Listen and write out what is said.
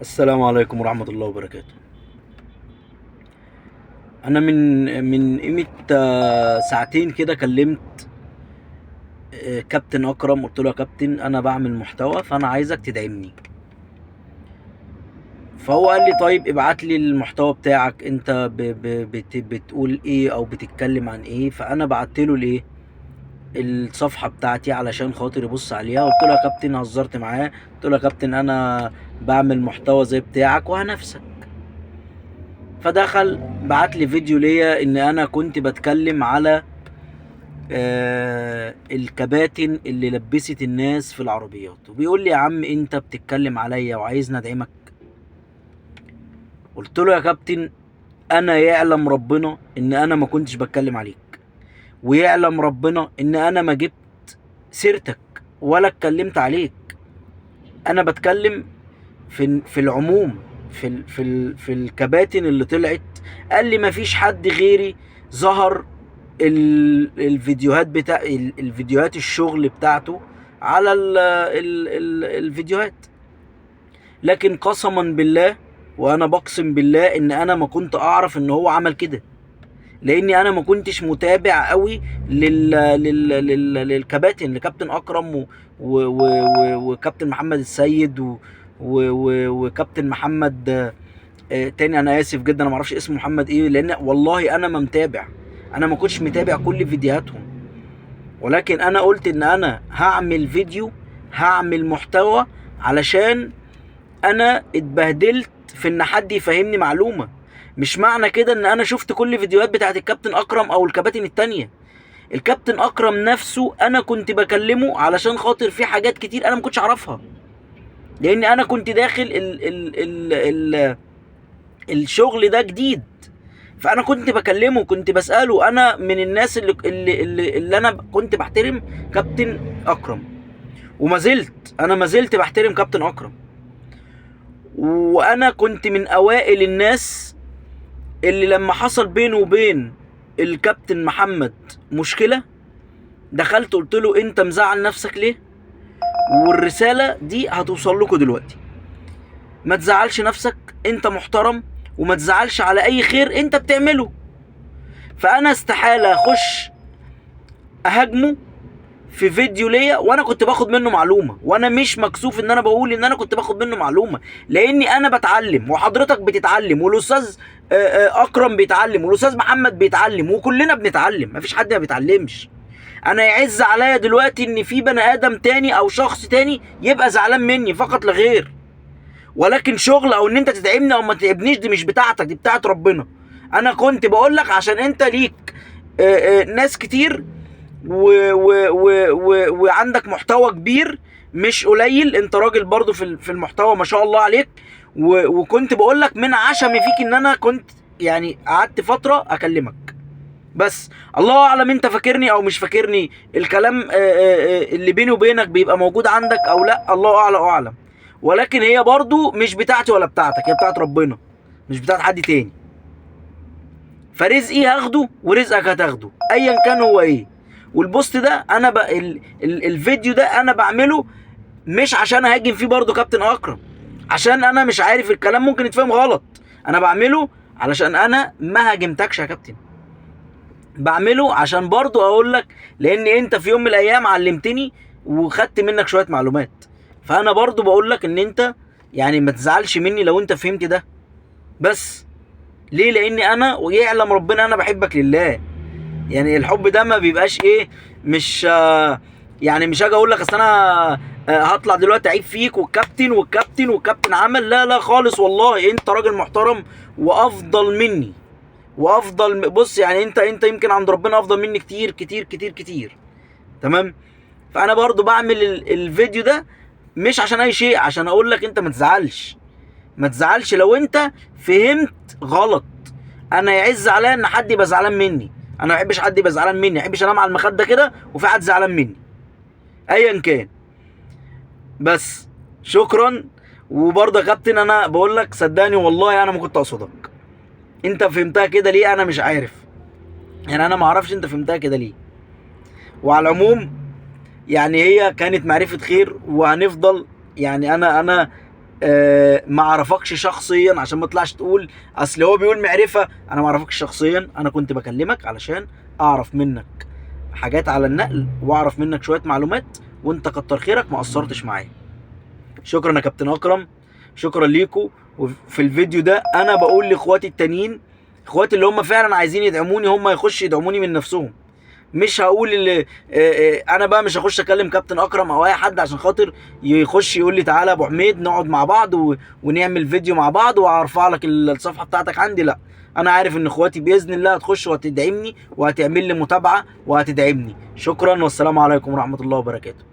السلام عليكم ورحمة الله وبركاته. أنا من قيمة ساعتين كده كلمت كابتن أكرم، قلت له يا كابتن أنا بعمل محتوى فأنا عايزك تدعمني. فهو قال لي طيب ابعت لي المحتوى بتاعك أنت بتقول إيه أو بتتكلم عن إيه. فأنا بعت له الإيه الصفحة بتاعتي علشان خاطر يبص عليها. قلت له يا كابتن، هزرت معاه قلت له يا كابتن أنا بعمل محتوى زي بتاعك وهنفسك. فدخل بعت لي فيديو ليا ان انا كنت بتكلم على الكباتن اللي لبست الناس في العربيات، وبيقول لي يا عم انت بتتكلم عليا وعايزني ادعمك. قلت له يا كابتن انا يعلم ربنا ان انا ما كنتش بتكلم عليك، ويعلم ربنا ان انا ما جبت سيرتك ولا اتكلمت عليك. انا بتكلم في العموم، في الكباتن اللي طلعت. قال لي مفيش حد غيري ظهر الفيديوهات الفيديوهات الشغل بتاعته على الفيديوهات. لكن قسما بالله وانا بقسم بالله ان انا ما كنت اعرف ان هو عمل كده، لاني انا ما كنتش متابع قوي للكباتن، لكابتن اكرم وكابتن محمد السيد وكابتن محمد تاني. انا اسف جدا انا ما اعرفش اسمه محمد ايه، لان والله انا ما متابع، انا ما كنتش متابع كل فيديوهاتهم. ولكن انا قلت ان انا هعمل فيديو، هعمل محتوى، علشان انا اتبهدلت في ان حد يفهمني معلومة. مش معنى كده ان انا شفت كل فيديوهات بتاعت الكابتن اكرم او الكباتن التانية. الكابتن اكرم نفسه انا كنت بكلمه علشان خاطر في حاجات كتير انا ما كنتش اعرفها، لان انا كنت داخل ال الشغل ده جديد. فانا كنت بكلمه، كنت بساله. انا من الناس اللي انا كنت بحترم كابتن اكرم، وما زلت انا ما زلت بحترم كابتن اكرم. وانا كنت من اوائل الناس اللي لما حصل بينه وبين الكابتن محمد مشكلة دخلت قلت له انت مزعل نفسك ليه؟ والرسالة دي هتوصل لكم دلوقتي. ما تزعلش نفسك، انت محترم، وما تزعلش على اي خير انت بتعمله. فانا استحالة اخش اهاجمه في فيديو ليا وانا كنت باخد منه معلومه، وانا مش مكسوف ان انا بقول ان انا كنت باخد منه معلومه، لاني انا بتعلم وحضرتك بتتعلم والاستاذ اكرم بيتعلم والاستاذ محمد بيتعلم وكلنا بنتعلم، مفيش حد ما بيتعلمش. انا يعز عليا دلوقتي ان في بني ادم تاني او شخص تاني يبقى زعلان مني فقط لا غير، ولكن شغل او ان انت تتعبني او ما تتعبنيش دي مش بتاعتك، دي بتاعت ربنا. انا كنت بقول لك عشان انت ليك ناس كتير وعندك محتوى كبير مش قليل، انت راجل برضو في المحتوى ما شاء الله عليك. وكنت بقول لك من عشمي فيك ان انا كنت يعني قعدت فتره اكلمك. بس الله اعلم انت فاكرني او مش فاكرني، الكلام اللي بيني وبينك بيبقى موجود عندك او لا، الله اعلى واعلم. ولكن هي برضو مش بتاعتي ولا بتاعتك، هي بتاعت ربنا، مش بتاعت حد تاني. فرزقي هاخده ورزقك هتاخده ايا كان هو ايه. والبوست ده انا الفيديو ده انا بعمله مش عشان اهاجم فيه برضو كابتن اكرم، عشان انا مش عارف الكلام ممكن يتفهم غلط. انا بعمله علشان انا ما هاجمتكش يا كابتن، بعمله عشان برضو اقول لك، لان انت في يوم من الايام علمتني وخدت منك شوية معلومات. فانا برضو بقول لك ان انت يعني ما تزعلش مني لو انت فهمت ده. بس ليه؟ لاني انا ويعلم ربنا انا بحبك لله. يعني الحب ده ما بيبقاش ايه، مش يعني مش هاجي اقول لك اصل انا هطلع دلوقتي اعيب فيك والكابتن عمل. لا لا خالص، والله انت راجل محترم وافضل مني وافضل. بص يعني انت يمكن عند ربنا افضل مني كتير كتير كتير كتير. تمام. فانا برضو بعمل الفيديو ده مش عشان اي شيء، عشان اقول لك انت ما تزعلش، ما تزعلش لو انت فهمت غلط. انا يعز عليا ان حد يبقى زعلان مني، انا ما بحبش حد يبقى زعلان مني، ما بحبش انام على المخده كده وفي حد زعلان مني ايا كان. بس شكرا. وبرضه يا كابتن انا بقول لك صدقني والله انا ما كنت اقصدك. انت فهمتها كده ليه انا مش عارف، يعني انا ما اعرفش انت فهمتها كده ليه. وعلى العموم يعني هي كانت معرفه خير وهنفضل. يعني انا ما اعرفكش شخصيا، عشان ما تطلعش تقول اصل هو بيقول معرفه. انا ما اعرفكش شخصيا، انا كنت بكلمك علشان اعرف منك حاجات على النقل واعرف منك شويه معلومات، وانت كتر خيرك ما قصرتش معايا. شكرا يا كابتن اكرم، شكرا ليكوا. وفي الفيديو ده انا بقول لاخواتي التانيين، اخواتي اللي هم فعلا عايزين يدعموني، هم يخشوا يدعموني من نفسهم. مش هقول اللي انا بقى مش هخش اكلم كابتن اكرم او اي حد عشان خاطر يخش يقول لي تعالى يا ابو حميد نقعد مع بعض ونعمل فيديو مع بعض وهرفع لك الصفحه بتاعتك عندي. لا، انا عارف ان اخواتي باذن الله هتخش وهتدعمني وهتعمل لي متابعه وهتدعمني. شكرا والسلام عليكم ورحمه الله وبركاته.